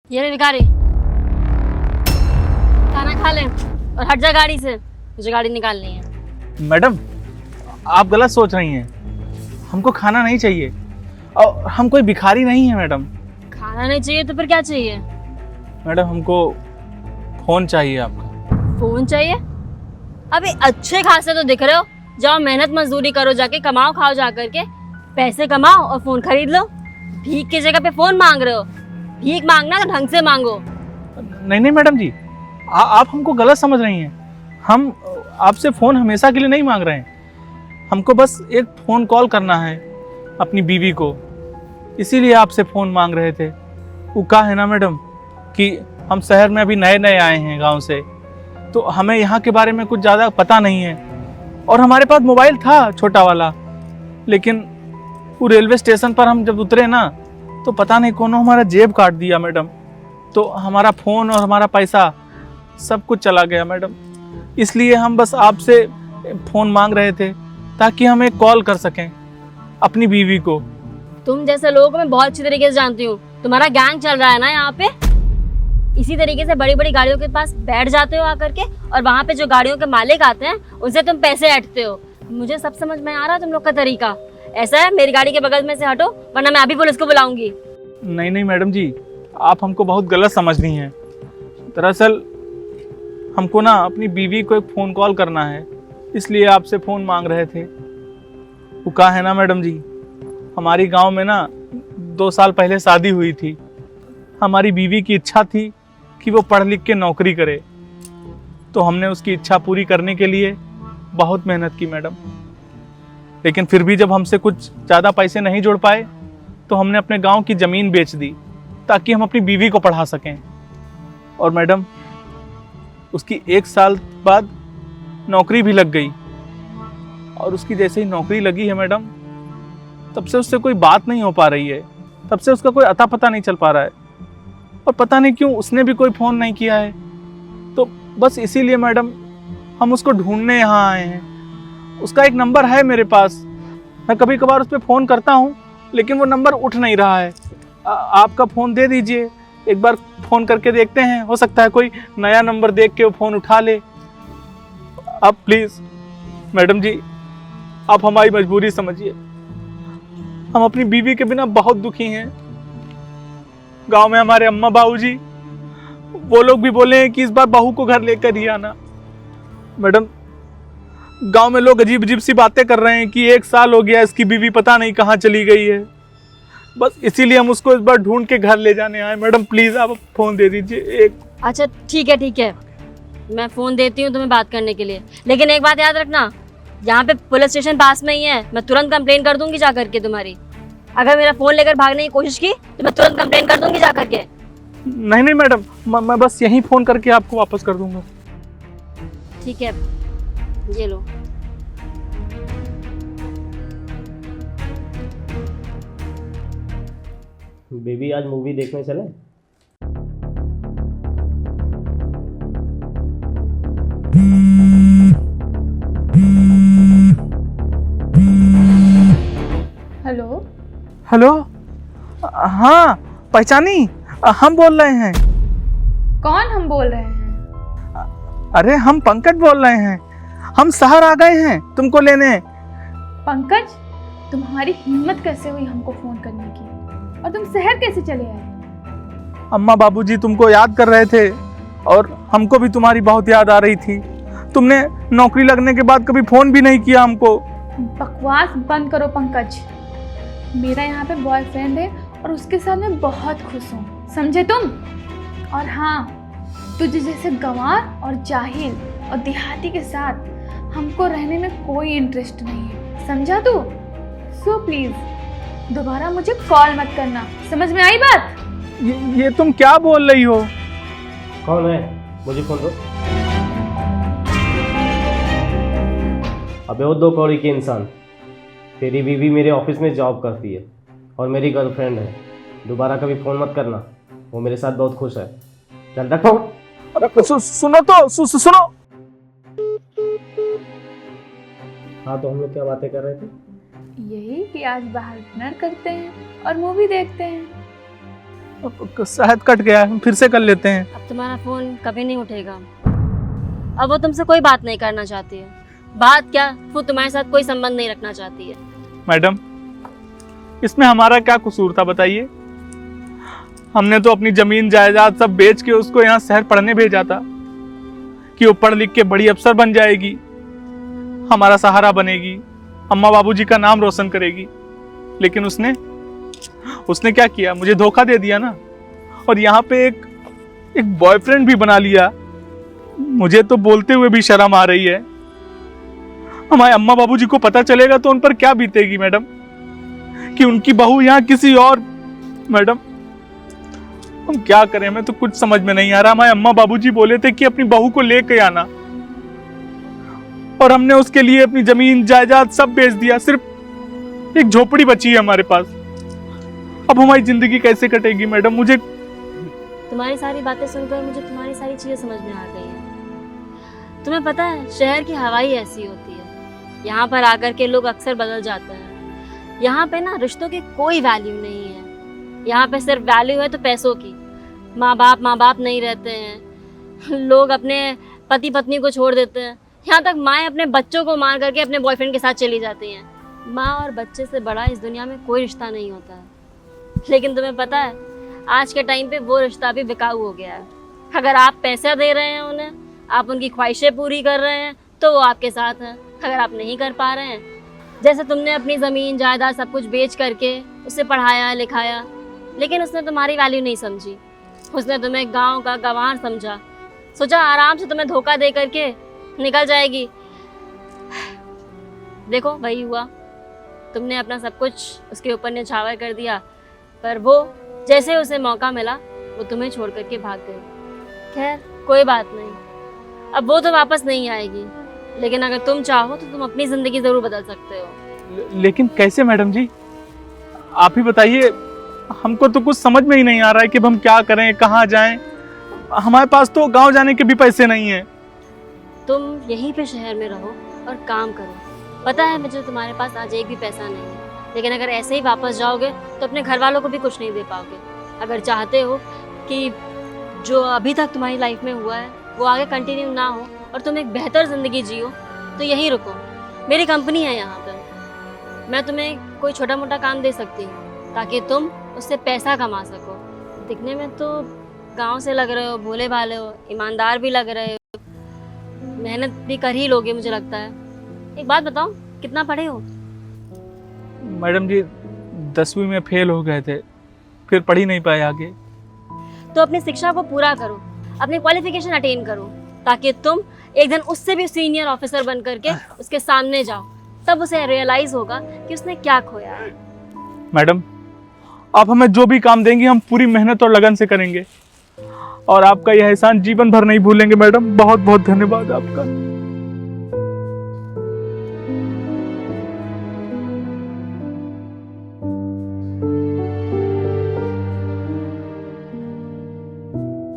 ये रे भिखारी, खाना खा ले और हट जा गाड़ी से, मुझे गाड़ी निकालनी है। मैडम, आप गलत सोच रही हैं। हमको खाना नहीं चाहिए और हम कोई भिखारी नहीं है मैडम। खाना नहीं चाहिए तो फिर क्या चाहिए? मैडम, हमको फोन चाहिए आपका। फोन चाहिए? अभी अच्छे खासे तो दिख रहे हो। जाओ मेहनत मजदूरी करो, जाके कमाओ खाओ, जा करके पैसे कमाओ और फोन खरीद लो। भीख की जगह पे फोन मांग रहे हो। भीख मांगना तो ढंग से मांगो। नहीं नहीं मैडम जी, आप हमको गलत समझ रही हैं। हम आपसे फ़ोन हमेशा के लिए नहीं मांग रहे हैं। हमको बस एक फ़ोन कॉल करना है अपनी बीवी को, इसीलिए आपसे फ़ोन मांग रहे थे। वो क्या है ना मैडम कि हम शहर में अभी नए नए आए हैं गांव से, तो हमें यहाँ के बारे में कुछ ज़्यादा पता नहीं है। और हमारे पास मोबाइल था छोटा वाला, लेकिन वो रेलवे स्टेशन पर हम जब उतरे ना, तो पता नहीं कौन हमारा जेब काट दिया मैडम। तो हमारा फ़ोन और हमारा पैसा सब कुछ चला गया मैडम। इसलिए हम बस आपसे फ़ोन मांग रहे थे ताकि हम एक कॉल कर सकें अपनी बीवी को। तुम जैसे लोगों को मैं बहुत अच्छी तरीके से जानती हूँ। तुम्हारा गैंग चल रहा है ना यहाँ पे। इसी तरीके से बड़ी बड़ी गाड़ियों के पास बैठ जाते हो आकर के, और वहाँ पे जो गाड़ियों के मालिक आते हैं उनसे तुम पैसे ऐंठते हो। मुझे सब समझ में आ रहा है तुम लोग का तरीका। ऐसा है, मेरी गाड़ी के बगल में से हटो, वरना मैं अभी पुलिस को बुलाऊंगी। नहीं नहीं मैडम जी, आप हमको बहुत गलत समझ रही हैं। दरअसल हमको ना अपनी बीवी को एक फ़ोन कॉल करना है, इसलिए आपसे फ़ोन मांग रहे थे। वो कहा है ना मैडम जी, हमारी गांव में ना 2 साल पहले शादी हुई थी। हमारी बीवी की इच्छा थी कि वो पढ़ लिख के नौकरी करे, तो हमने उसकी इच्छा पूरी करने के लिए बहुत मेहनत की मैडम। लेकिन फिर भी जब हमसे कुछ ज़्यादा पैसे नहीं जोड़ पाए, तो हमने अपने गांव की ज़मीन बेच दी ताकि हम अपनी बीवी को पढ़ा सकें। और मैडम, उसकी 1 साल बाद नौकरी भी लग गई, और उसकी जैसे ही नौकरी लगी है मैडम, तब से उससे कोई बात नहीं हो पा रही है। तब से उसका कोई अता पता नहीं चल पा रहा है, और पता नहीं क्यों उसने भी कोई फ़ोन नहीं किया है। तो बस इसीलिए मैडम हम उसको ढूंढने यहाँ आए हैं। उसका एक नंबर है मेरे पास, मैं कभी कभार उस पर फ़ोन करता हूँ, लेकिन वो नंबर उठ नहीं रहा है। आपका फ़ोन दे दीजिए, एक बार फ़ोन करके देखते हैं, हो सकता है कोई नया नंबर देख के वो फ़ोन उठा ले। आप प्लीज़ मैडम जी, आप हमारी मजबूरी समझिए। हम अपनी बीवी के बिना बहुत दुखी हैं। गांव में हमारे अम्मा बाबूजी, वो लोग भी बोले हैं कि इस बार बहू को घर लेकर ही आना। मैडम, गांव में लोग अजीब अजीब सी बातें कर रहे हैं कि 1 साल हो गया इसकी बीवी पता नहीं कहाँ चली गई है। बस इसीलिए हम उसको इस बार ढूंढ के घर ले जाने आए। मैडम प्लीज़ आप फ़ोन दे दीजिए एक। अच्छा ठीक है, मैं फ़ोन देती हूँ तुम्हें बात करने के लिए, लेकिन एक बात याद रखना, यहाँ पे पुलिस स्टेशन पास में ही है। मैं तुरंत कंप्लेन कर दूंगी जा करके तुम्हारी। अगर मेरा फ़ोन लेकर भागने की कोशिश की तो मैं तुरंत कंप्लेन कर दूंगी जा करके। नहीं नहीं मैडम, मैं बस यहीं फ़ोन करके आपको वापस कर दूंगा। ठीक है, ये लो। बेबी, आज मूवी देखने चले? हेलो। हेलो, हाँ पहचानी, हम बोल रहे हैं। कौन हम बोल रहे हैं? अरे हम पंकज बोल रहे हैं। हम शहर आ गए हैं तुमको लेने। पंकज, तुम्हारी हिम्मत कैसे हुई हमको फोन करने की, और तुम शहर कैसे चले आए? अम्मा बाबूजी तुमको याद कर रहे थे, और हमको भी तुम्हारी बहुत याद आ रही थी। तुमने नौकरी लगने के बाद कभी फ़ोन भी नहीं किया हमको। बकवास बंद करो पंकज। मेरा यहाँ पे बॉयफ्रेंड है और उसके साथ मैं बहुत खुश हूँ, समझे तुम? और हाँ, तुझे जैसे गंवार और जाहिल और देहाती के साथ हमको रहने में कोई इंटरेस्ट नहीं है, समझा तू? सो प्लीज़ दोबारा मुझे कॉल मत करना, समझ में आई बात? ये तुम क्या बोल रही हो? कौन है? मुझे फोन दो। अबे वो 2 कौड़ी के इंसान, तेरी बीवी मेरे ऑफिस में जॉब करती है और मेरी गर्लफ्रेंड है। दोबारा कभी फ़ोन मत करना, वो मेरे साथ बहुत खुश है। चल रख फोन। अरे सुनो तो, सुनो। हाँ, तो हम लोग क्या बातें कर रहे थे? यही कि आज बाहर डिनर करते हैं और मूवी देखते हैं। शायद कट गया है, फिर से कर लेते हैं। अब तुम्हारा फोन कभी नहीं उठेगा। अब वो तुमसे कोई बात नहीं करना चाहती है। बात क्या, वो तुम्हारे साथ कोई संबंध नहीं रखना चाहती है। मैडम, इसमें हमारा क्या कसूर था बताइए? हमने तो अपनी जमीन जायदाद सब बेच के उसको यहाँ शहर पढ़ने भेजा था कि वो पढ़ लिख के बड़ी अफसर बन जाएगी, हमारा सहारा बनेगी, अम्मा बाबूजी का नाम रोशन करेगी। लेकिन उसने क्या किया? मुझे धोखा दे दिया ना। और यहाँ पे एक बॉयफ्रेंड भी बना लिया। मुझे तो बोलते हुए भी शर्म आ रही है। हमारे अम्मा बाबूजी को पता चलेगा तो उन पर क्या बीतेगी मैडम, कि उनकी बहू यहाँ किसी और। मैडम, हम क्या करें? मैं तो कुछ समझ में नहीं आ रहा। हमारे अम्मा बाबूजी बोले थे कि अपनी बहू को लेके आना, और हमने उसके लिए अपनी जमीन जायदाद सब बेच दिया। सिर्फ एक झोपड़ी बची है हमारे पास। अब हमारी जिंदगी कैसे कटेगी मैडम? मुझे तुम्हारी सारी बातें सुनकर मुझे तुम्हारी सारी चीजें समझ में आ गई हैं। तुम्हें पता है, शहर की हवा ही ऐसी होती है। यहाँ पर आकर के लोग अक्सर बदल जाते हैं। यहाँ पे ना रिश्तों की कोई वैल्यू नहीं है। यहाँ पे सिर्फ वैल्यू है तो पैसों की। माँ बाप नहीं रहते हैं। लोग अपने पति पत्नी को छोड़ देते हैं। यहाँ तक माएँ अपने बच्चों को मार करके अपने बॉयफ्रेंड के साथ चली जाती हैं। माँ और बच्चे से बड़ा इस दुनिया में कोई रिश्ता नहीं होता है। लेकिन तुम्हें पता है, आज के टाइम पे वो रिश्ता भी बिकाऊ हो गया है। अगर आप पैसा दे रहे हैं उन्हें, आप उनकी ख्वाहिशें पूरी कर रहे हैं, तो वो आपके साथ हैं। अगर आप नहीं कर पा रहे हैं, जैसे तुमने अपनी ज़मीन जायदाद सब कुछ बेच करके उसे पढ़ाया लिखाया, लेकिन उसने तुम्हारी वैल्यू नहीं समझी। उसने तुम्हें गांव का गंवार समझा। सोचा आराम से तुम्हें धोखा दे करके निकल जाएगी। देखो वही हुआ। तुमने अपना सब कुछ उसके ऊपर न्यौछावर कर दिया, पर वो जैसे उसे मौका मिला वो तुम्हें छोड़ करके भाग गई। खैर कोई बात नहीं, अब वो तो वापस नहीं आएगी। लेकिन अगर तुम चाहो तो तुम अपनी ज़िंदगी ज़रूर बदल सकते हो। लेकिन कैसे मैडम जी? आप ही बताइए। हमको तो कुछ समझ में ही नहीं आ रहा है कि अब हम क्या करें, कहाँ जाएं। हमारे पास तो गांव जाने के भी पैसे नहीं हैं। तुम यहीं पे शहर में रहो और काम करो। पता है मुझे तुम्हारे पास आज एक भी पैसा नहीं है, लेकिन अगर ऐसे ही वापस जाओगे तो अपने घर वालों को भी कुछ नहीं दे पाओगे। अगर चाहते हो कि जो अभी तक तुम्हारी लाइफ में हुआ है वो आगे कंटिन्यू ना हो और तुम एक बेहतर ज़िंदगी जियो, तो यहीं रुको। मेरी कंपनी है यहाँ पर। मैं तुम्हें कोई छोटा मोटा काम दे सकती हूँ ताकि तुम उससे पैसा कमा सको। दिखने में तो गांव से लग रहे हो, भोले भाले हो, ईमानदार भी लग रहे हो, मेहनत भी कर ही लोगे मुझे लगता है। एक बात बताओ, कितना पढ़े हो? मैडम जी 10वीं में फेल हो गए थे, फिर पढ़ ही नहीं पाए आगे। तो अपनी शिक्षा को पूरा करो, अपनी क्वालिफिकेशन अटेन करो, ताकि तुम एक दिन उससे भी सीनियर ऑफिसर बन करके उसके सामने जाओ। तब उसे रियलाइज होगा कि उसने क्या खोया है। मैडम, आप हमें जो भी काम देंगी हम पूरी मेहनत और लगन से करेंगे, और आपका यह एहसान जीवन भर नहीं भूलेंगे। मैडम बहुत बहुत धन्यवाद आपका।